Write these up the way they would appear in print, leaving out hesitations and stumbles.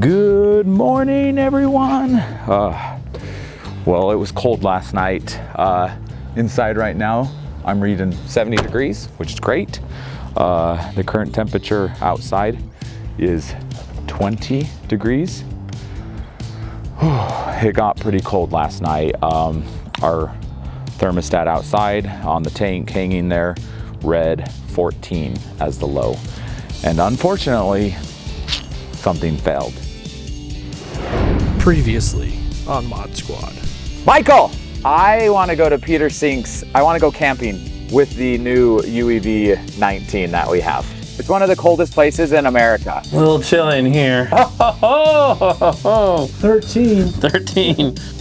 Good morning, everyone. Well, it was cold last night. Inside right now, I'm reading 70 degrees, which is great. The current temperature outside is 20 degrees. It got pretty cold last night. Our thermostat outside on the tank hanging there read 14 as the low. And unfortunately, something failed. Previously on Mod Squad. Michael, I want to go to Peter Sink's. I want to go camping with the new UEV-19 that we have. It's one of the coldest places in America. A little chilly in here.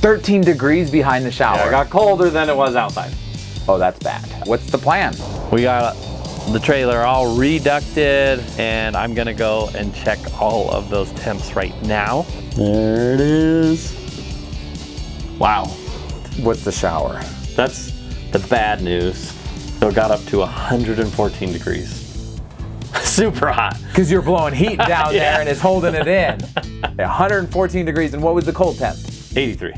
13 degrees behind the shower. Yeah, it got colder than it was outside. Oh, that's bad. What's the plan? We got the trailer all reducted, and I'm gonna go and check all of those temps right now. There it is. Wow. What's the shower? That's the bad news. So it got up to 114 degrees. Super hot. Because you're blowing heat down there and it's holding it in. 114 degrees, and what was the cold temp? 83.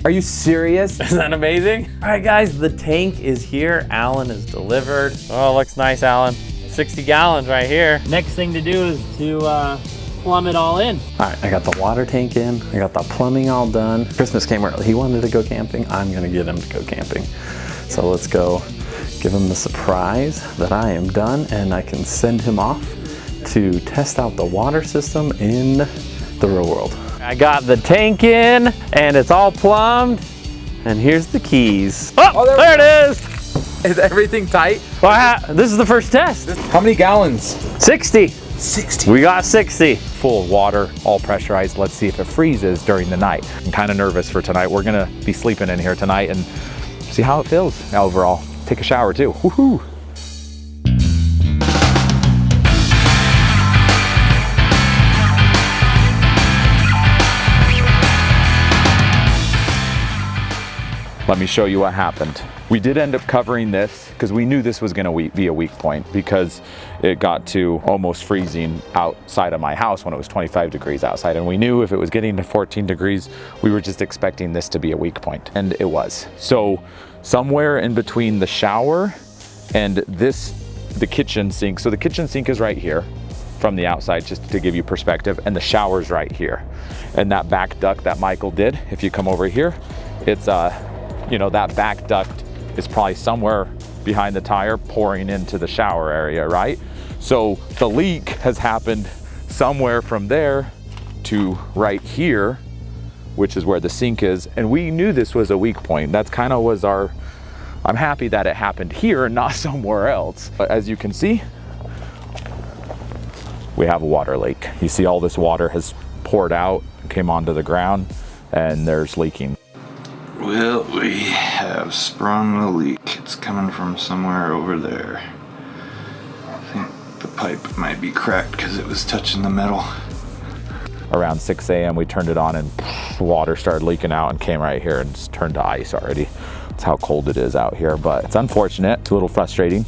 Are you serious? Isn't that amazing? All right, guys, the tank is here. Alan is delivered. Oh, looks nice, Alan. 60 gallons right here. Next thing to do is to plumb it all in. All right, I got the water tank in. I got the plumbing all done. Christmas came early. He wanted to go camping. I'm gonna get him to go camping. So let's go give him the surprise that I am done, and I can send him off to test out the water system in the real world. I got the tank in, and it's all plumbed, and here's the keys. Oh, there it is! Is everything tight? Well, this is the first test. How many gallons? 60. 60. We got 60. Full of water, all pressurized. Let's see if it freezes during the night. I'm kind of nervous for tonight. We're gonna be sleeping in here tonight and see how it feels overall. Take a shower too. Woohoo! Let me show you what happened. We did end up covering this because we knew this was gonna be a weak point because it got to almost freezing outside of my house when it was 25 degrees outside. And we knew if it was getting to 14 degrees, we were just expecting this to be a weak point, and it was. So somewhere in between the shower and the kitchen sink. So the kitchen sink is right here from the outside, just to give you perspective, and the shower's right here. And that back duct that Michael did, if you come over here, it's that back duct is probably somewhere behind the tire pouring into the shower area, right? So the leak has happened somewhere from there to right here, which is where the sink is. And we knew this was a weak point. That's kind of was I'm happy that it happened here and not somewhere else. But as you can see, we have a water leak. You see all this water has poured out, came onto the ground, and there's leaking. Well, we have sprung a leak. It's coming from somewhere over there. I think the pipe might be cracked because it was touching the metal. Around 6 a.m. we turned it on and water started leaking out and came right here and it's turned to ice already. That's how cold it is out here, but it's unfortunate. It's a little frustrating,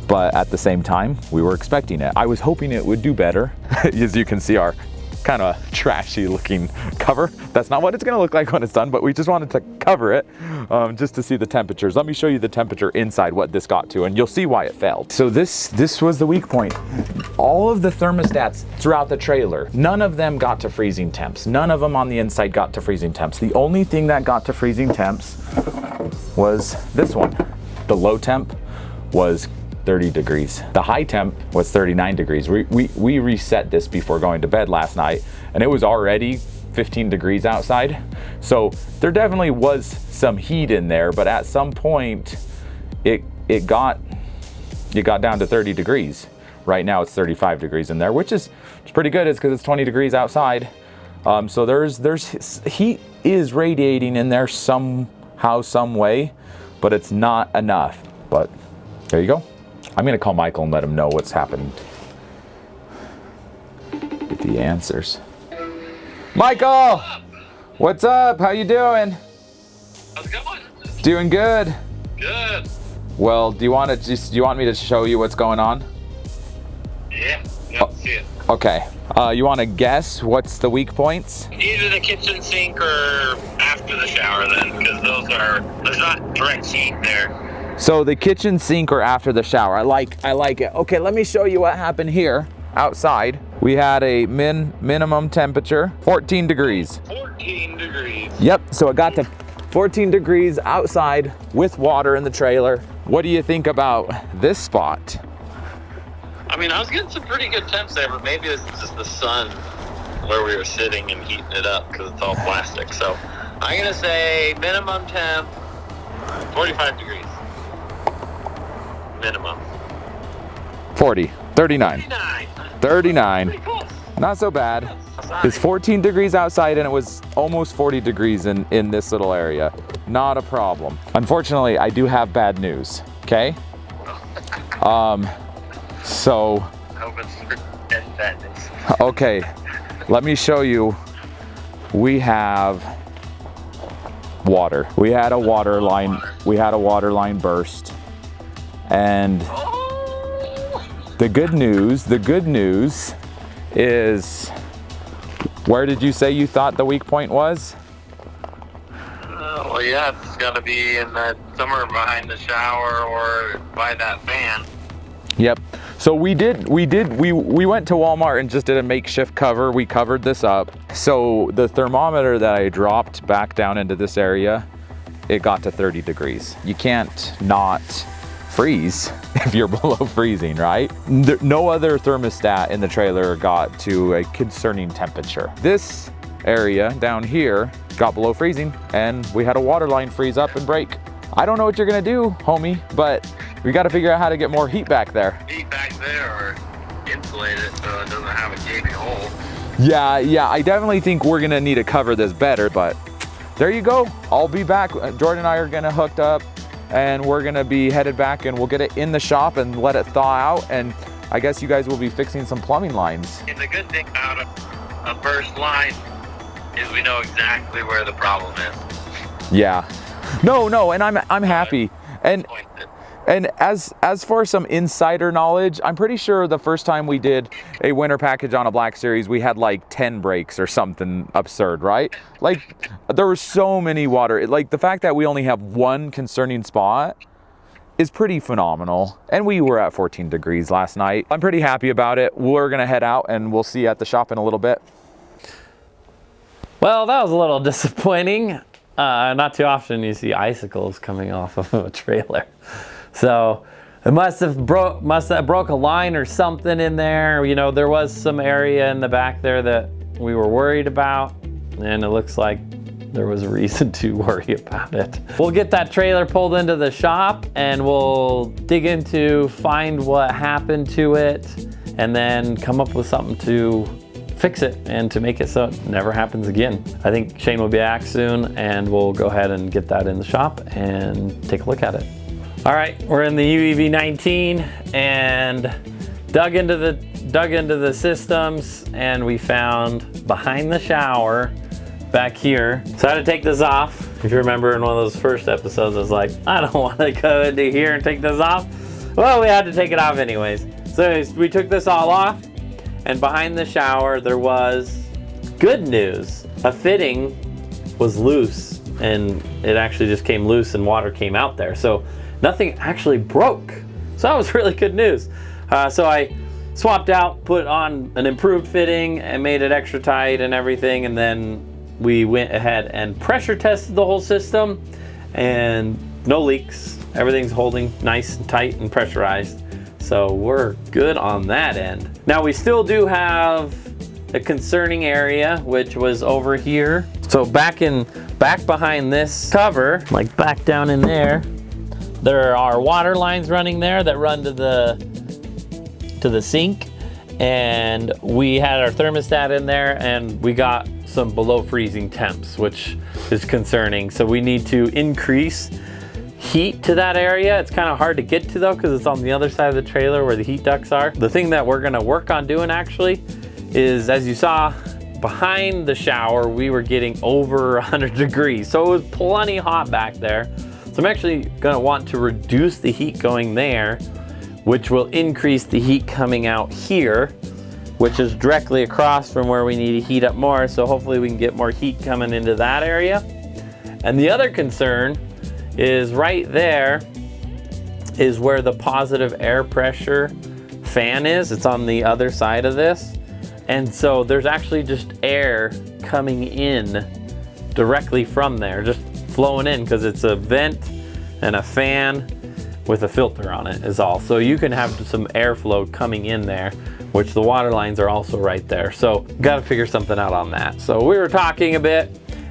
but at the same time, we were expecting it. I was hoping it would do better. As you can see, our kind of trashy looking cover. That's not what it's gonna look like when it's done, but we just wanted to cover it just to see the temperatures. Let me show you the temperature inside, what this got to, and you'll see why it failed. So this was the weak point. All of the thermostats throughout the trailer, none of them got to freezing temps. None of them on the inside got to freezing temps. The only thing that got to freezing temps was this one. The low temp was 30 degrees. The high temp was 39 degrees. We reset this before going to bed last night, and it was already 15 degrees outside. So there definitely was some heat in there, but at some point it got down to 30 degrees. Right now it's 35 degrees in there, which is pretty good. It's because it's 20 degrees outside. So there's heat is radiating in there somehow, some way, but it's not enough. But there you go. I'm gonna call Michael and let him know what's happened. If he answers. Michael! What's up? How you doing? How's it going? Doing good. Good. Well, do you want me to show you what's going on? Yeah, see it. Okay. You want to guess what's the weak points? Either the kitchen sink or after the shower then, because there's not direct heat there. So the kitchen sink or after the shower. I like it. Okay, let me show you what happened here outside. We had a minimum temperature, 14 degrees. 14 degrees. Yep, so it got to 14 degrees outside with water in the trailer. What do you think about this spot? I mean, I was getting some pretty good temps there, but maybe it's just the sun where we were sitting and heating it up because it's all plastic. So I'm gonna say minimum temp, 45 degrees. Minimum. 40, 39. 39. Pretty close. Not so bad. It's 14 degrees outside and it was almost 40 degrees in this little area. Not a problem. Unfortunately, I do have bad news, okay? So, Hope it's bad news. okay, let me show you. We have water. We had a water line burst. And the good news is, where did you say you thought the weak point was? Well, yeah, it's got to be in that somewhere behind the shower or by that fan. Yep. So we went to Walmart and just did a makeshift cover. We covered this up. So the thermometer that I dropped back down into this area, it got to 30 degrees. You can't not freeze if you're below freezing, right? No other thermostat in the trailer got to a concerning temperature. This area down here got below freezing and we had a water line freeze up and break. I don't know what you're gonna do, homie, but we gotta figure out how to get more heat back there. Heat back there or insulate it so it doesn't have a gaping hole. Yeah, I definitely think we're gonna need to cover this better, but there you go. I'll be back. Jordan and I are gonna hook up and we're gonna be headed back and we'll get it in the shop and let it thaw out, and I guess you guys will be fixing some plumbing lines. And the good thing about a burst line is we know exactly where the problem is. Yeah. No, and I'm happy. And as for some insider knowledge, I'm pretty sure the first time we did a winter package on a Black Series, we had like 10 breaks or something absurd, right? Like there were so many water. Like the fact that we only have one concerning spot is pretty phenomenal. And we were at 14 degrees last night. I'm pretty happy about it. We're gonna head out and we'll see you at the shop in a little bit. Well, that was a little disappointing. Not too often you see icicles coming off of a trailer. So it must have broke a line or something in there. You know, there was some area in the back there that we were worried about, and it looks like there was a reason to worry about it. We'll get that trailer pulled into the shop and we'll dig into, find what happened to it, and then come up with something to fix it and to make it so it never happens again. I think Shane will be back soon and we'll go ahead and get that in the shop and take a look at it. All right, we're in the UEV-19 and dug into the systems, and we found behind the shower back here. So I had to take this off. If you remember in one of those first episodes, I was like, I don't want to go into here and take this off. Well, we had to take it off anyways. So anyways, we took this all off, and behind the shower there was good news. A fitting was loose, and it actually just came loose and water came out there. So nothing actually broke. So that was really good news. So I swapped out, put on an improved fitting and made it extra tight and everything, and then we went ahead and pressure tested the whole system, and no leaks. Everything's holding nice and tight and pressurized. So we're good on that end. Now we still do have a concerning area, which was over here. So back behind this cover, like back down in there are water lines running there that run to the sink, and we had our thermostat in there and we got some below freezing temps, which is concerning. So we need to increase heat to that area. It's kind of hard to get to though, because it's on the other side of the trailer where the heat ducts are. The thing that we're gonna work on doing actually is, as you saw behind the shower, we were getting over 100 degrees. So it was plenty hot back there. So I'm actually gonna want to reduce the heat going there, which will increase the heat coming out here, which is directly across from where we need to heat up more. So hopefully we can get more heat coming into that area. And the other concern is right there is where the positive air pressure fan is. It's on the other side of this. And so there's actually just air coming in directly from there, just flowing in, because it's a vent and a fan with a filter on it is all. So you can have some airflow coming in there, which the water lines are also right there. So got to figure something out on that. So we were talking a bit,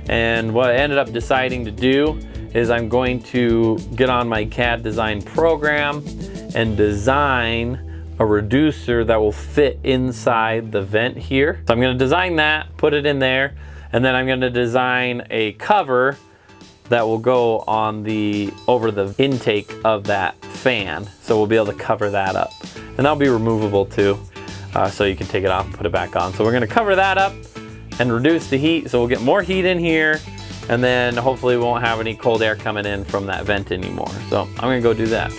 and what I ended up deciding to do is I'm going to get on my CAD design program and design a reducer that will fit inside the vent here. So I'm going to design that, put it in there, and then I'm going to design a cover that will go on over the intake of that fan. So we'll be able to cover that up. And that'll be removable too. So you can take it off and put it back on. So we're gonna cover that up and reduce the heat. So we'll get more heat in here, and then hopefully we won't have any cold air coming in from that vent anymore. So I'm gonna go do that.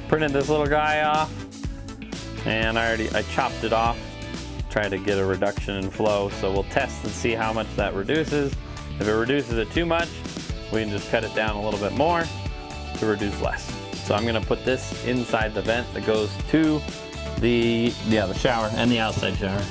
Printed this little guy off, and I chopped it off, try to get a reduction in flow. So we'll test and see how much that reduces. If it reduces it too much, we can just cut it down a little bit more to reduce less. So I'm gonna put this inside the vent that goes to the shower and the outside shower.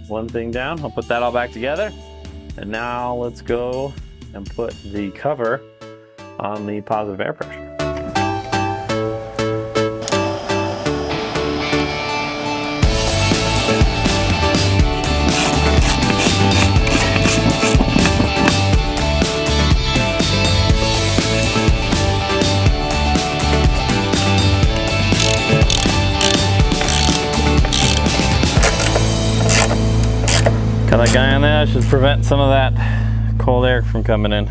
One thing down, I'll put that all back together. And now let's go and put the cover on the positive air pressure. Got that guy on there, should prevent some of that cold air from coming in.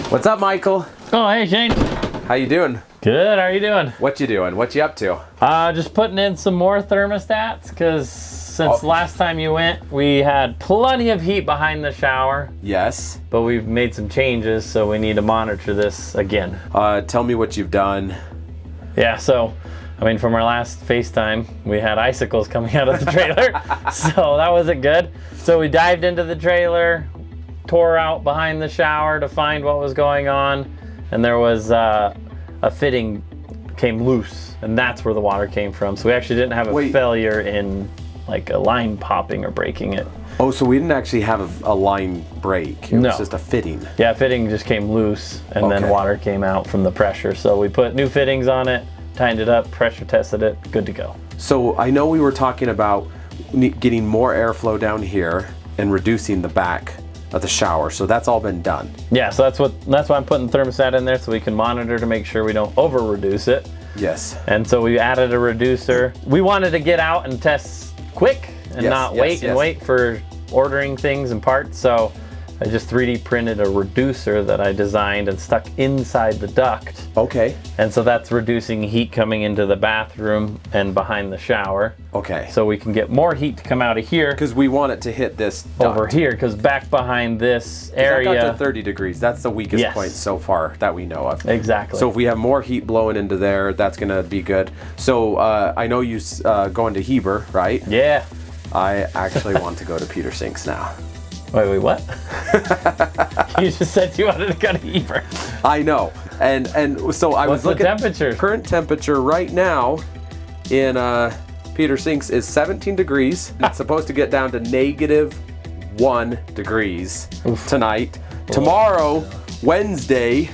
What's up, Michael? Oh, hey Shane. How you doing? Good, how are you doing? What you doing? What you up to? Just putting in some more thermostats, because since last time you went, we had plenty of heat behind the shower. Yes. But we've made some changes, so we need to monitor this again. Tell me what you've done. Yeah, so I mean, from our last FaceTime, we had icicles coming out of the trailer, so that wasn't good. So we dived into the trailer, tore out behind the shower to find what was going on, and there was a fitting came loose, and that's where the water came from. So we actually didn't have a failure in like a line popping or breaking it. Oh, so we didn't actually have a line break. It was just a fitting. Yeah, fitting just came loose, and then water came out from the pressure. So we put new fittings on it, tightened it up, pressure tested it, good to go. So I know we were talking about getting more airflow down here and reducing the back of the shower. So that's all been done. Yeah, so that's why I'm putting the thermostat in there, so we can monitor to make sure we don't over reduce it. Yes. And so we added a reducer. We wanted to get out and test quick and not wait for ordering things and parts. So I just 3D printed a reducer that I designed and stuck inside the duct. Okay. And so that's reducing heat coming into the bathroom and behind the shower. Okay. So we can get more heat to come out of here. Because we want it to hit this duct. Over here, because back behind this area. That got to 30 degrees. That's the weakest point so far that we know of. Exactly. So if we have more heat blowing into there, that's going to be good. So I know you going to Heber, right? Yeah. I actually want to go to Peter Sinks now. Wait, what? You just said you wanted to go to Heber. I know, and so I was looking. What's the temperature? Current temperature right now in Peter Sinks is 17 degrees. It's supposed to get down to -1 degrees tonight. Tomorrow, Wednesday,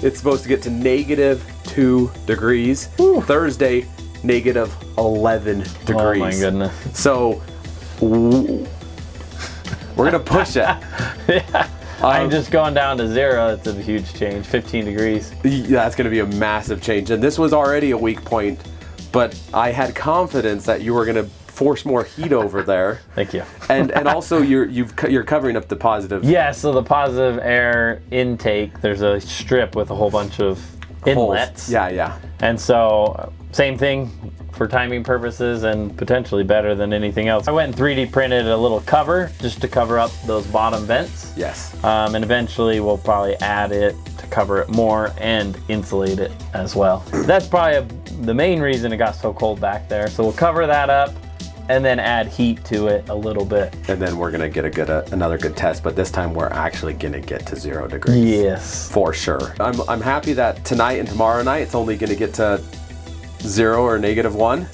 it's supposed to get to -2 degrees. Thursday, -11 degrees. Oh my goodness. So We're gonna push it. Yeah. I'm just going down to 0. It's a huge change, 15 degrees. Yeah, that's gonna be a massive change. And this was already a weak point, but I had confidence that you were gonna force more heat over there. Thank you. And also you're covering up the positive. Yeah, so the positive air intake, there's a strip with a whole bunch of inlets. Holes. Yeah. And so same thing for timing purposes and potentially better than anything else. I went and 3D printed a little cover just to cover up those bottom vents. Yes. And eventually we'll probably add it to cover it more and insulate it as well. That's probably the main reason it got so cold back there. So we'll cover that up and then add heat to it a little bit. And then we're gonna get another good test, but this time we're actually gonna get to 0 degrees. Yes. For sure. I'm happy that tonight and tomorrow night it's only gonna get to 0 or -1,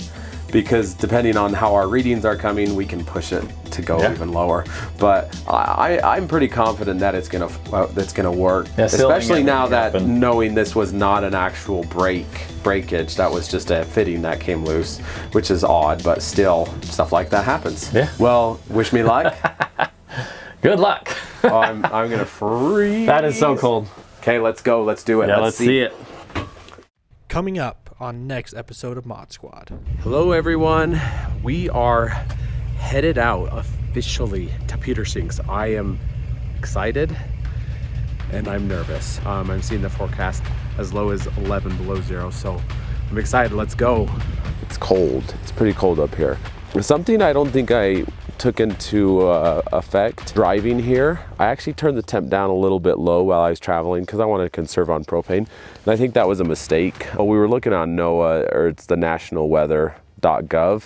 because depending on how our readings are coming, we can push it to go even lower. But I'm pretty confident that it's gonna work, especially now that knowing this was not an actual breakage, that was just a fitting that came loose, which is odd, but still stuff like that happens. Yeah. Well, wish me luck. Good luck. Oh, I'm gonna freeze. That is so cold. Okay, let's go. Let's do it. Yeah, let's see it. Coming up on next episode of Mod Squad. Hello everyone, we are headed out officially to Petersings. I am excited and I'm nervous. I'm seeing the forecast as low as 11 below 0, so I'm excited. Let's go. It's cold. It's pretty cold up here. Something I don't think I took into effect driving here. I actually turned the temp down a little bit low while I was traveling because I wanted to conserve on propane, and I think that was a mistake. We were looking on NOAA, or it's the nationalweather.gov,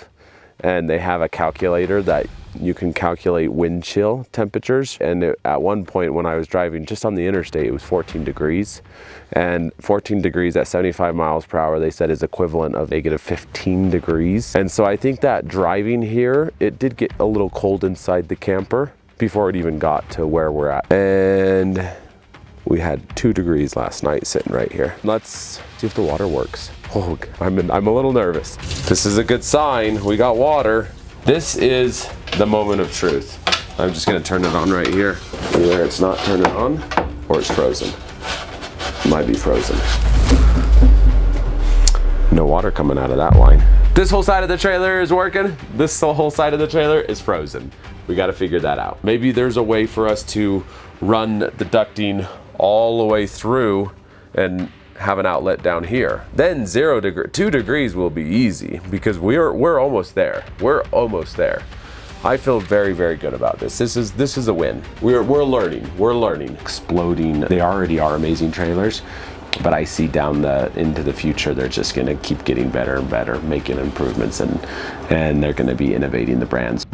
and they have a calculator that you can calculate wind chill temperatures, and at one point when I was driving just on the interstate, it was 14 degrees, and 14 degrees at 75 miles per hour they said is equivalent of -15 degrees. And so I think that driving here, it did get a little cold inside the camper before it even got to where we're at. And we had 2 degrees last night sitting right here. Let's see if the water works. Oh, I'm a little nervous. This is a good sign. We got water. This is the moment of truth. I'm just gonna turn it on right here. Either it's not turning on or it's frozen. It might be frozen. No water coming out of that line. This whole side of the trailer is working. This whole side of the trailer is frozen. We gotta figure that out. Maybe there's a way for us to run the ducting all the way through and have an outlet down here. Then 2 degrees will be easy because we're almost there. We're almost there. I feel very, very good about this. This is a win. We're learning. We're learning. Exploding. They already are amazing trailers, but I see down into the future they're just gonna keep getting better and better, making improvements, and they're gonna be innovating the brands.